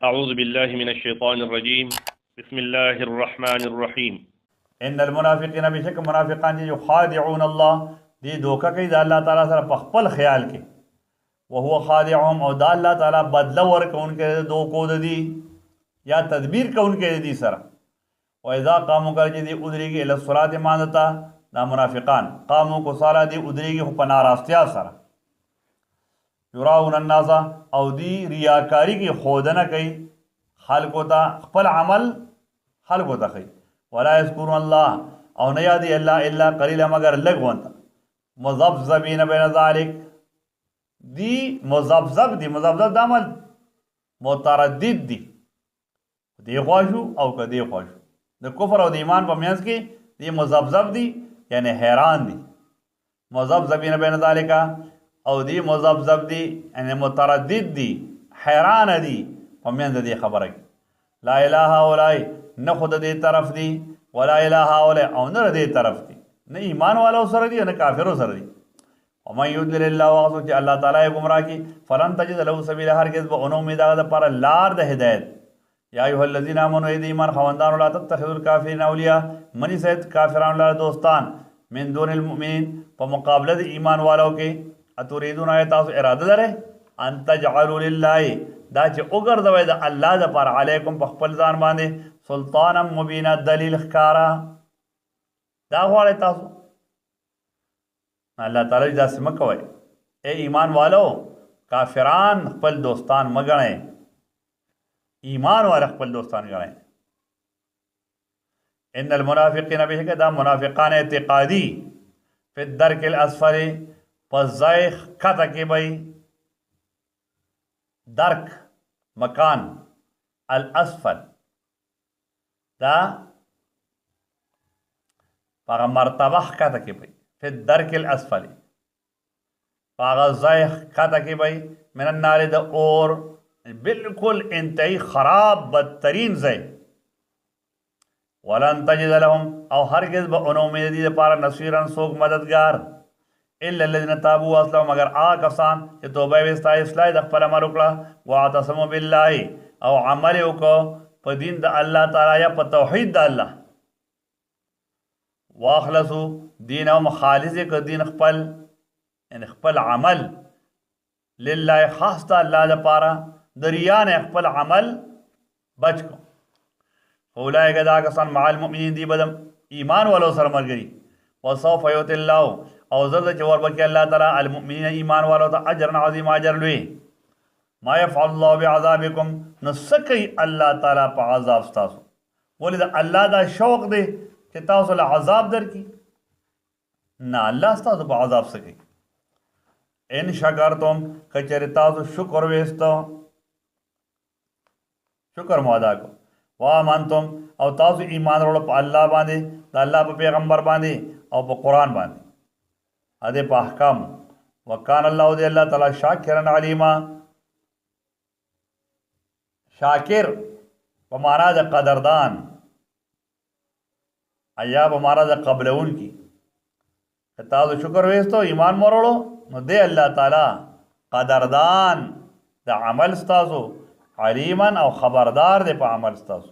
أعوذ بالله من الشيطان الرجيم بسم الله الرحمن الرحيم ان المنافقین بشک منافقان چې یخادعون الله دی دوکه کوي د الله تعالی سره په خپل خیال کې وهو خادعهم او د الله تعالی بدله ورکوونکی دوکو د دی یا تدبیر کوونکی د دی سره و اذا قاموا کله چې دی ادریږي الی الصلاة مانځته دا منافقان قاموا کو صلا دی ادریږي خو په ناراستیا سره یراون الناس او دی ریاکاری کی خودنه کوي خلقو ته خپل عمل خلقو ته کوي ولا یذکرون الله او نه یادی الله الا قلیلا مگر لږ وانته مذبذبین بین ذلک دی مذبذب د عمل متردد دی خواشو او که دی خواشو د کفر او د ایمان په منځ کې دی مذبذب دی یعنی حیران دی مذبذبین بین ذلک او دی مذبذب دی یعنی متردد دی حیران دی په منځ دی خبره کې لا اله اولای نه خود دې طرف دی ولا اله اولای او نه دې طرف دی نه ایمان والو سره دی نه کافرو سره دی ومن یضلل الله واسو چې الله تعالی گمراه کی فلن تجد له سبیلا هرگز به اونو امید هغه پر لار د هدایت یا ایها الذین آمنوا ای ایمان خوندان لا تتخذوا الکافرین اولیاء منی سید کافرانو لا دوستان من دون المؤمنین په مقابله د ایمان والو کې اتوریدون تاسو اراده لرئ ان تجعلوا لله دا چې وګرځوئ د الله دپاره علیکم په خپل ځان باندې سلطانا مبینا دلیل ښکارا دا غواړئ تاسو الله تعالی داسې مه کوئ ای ایمان والو کافران خپل دوستان مه ګڼئ ایمان والا خپل دوستان ګڼئ ان المنافقین بهکې دا منافقان اعتقادي فی الدرک الاسفل په ځای ښکته کې به درک مکان الاسفل دا پاغه مرتبه ښکته کې به فی الدرک الاسفل پاغه ځای ښکته کې به من النار د اور بالکل انتهایی خراب بدترین ځای ولن تجد لهم او هرگز به اون امید دي دپاره نصیرا څوک مددگار الا الذين تابوا واصلحوا مگر هغه کسان چې توبه یې ویسته اصلاح د خپل عمل وکړه واعتصموا بالله او عمل یې وکړو په دین د الله تعالی یا په توحید د الله واخلصو دینهم خالص یې کړ دین خپل یعنی خپل عمل لله خاص د الله دپاره د ریا نه خپل عمل بچ کو اولئک دا کسان مع المؤمنین دی بدم ایمان والو سره ملګري وسوف یؤتی الله او زرد چې وربکې الله تعالی المؤمنین ایمان والو ته اجر عظیم اجر لوی ما يفعل الله بعذابکم نو څه کوي الله تعالی په عذاب ستاسو ولې د الله دا شوق دی چې تاسو له عذاب درکړي نه الله ستاسو په عذاب څه کوي ان شکرتم که چېرې تاسو شکر ویستو شکر مو ادا کو وامنتم او تاسو ایمان وروړو په الله باندې د الله په پیغمبر باندې او په قرآن باندې ادې په احکام وکان الله دې الله تعالی شاکرا علیما شاکر په معنا د قدردان ایا په معنا د قبلون کی تاسو شکر وېستو ایمان مروړو نو دې الله تعالی قدردان د عمل ستاسو علیما او خبردار دې په عمل ستاسو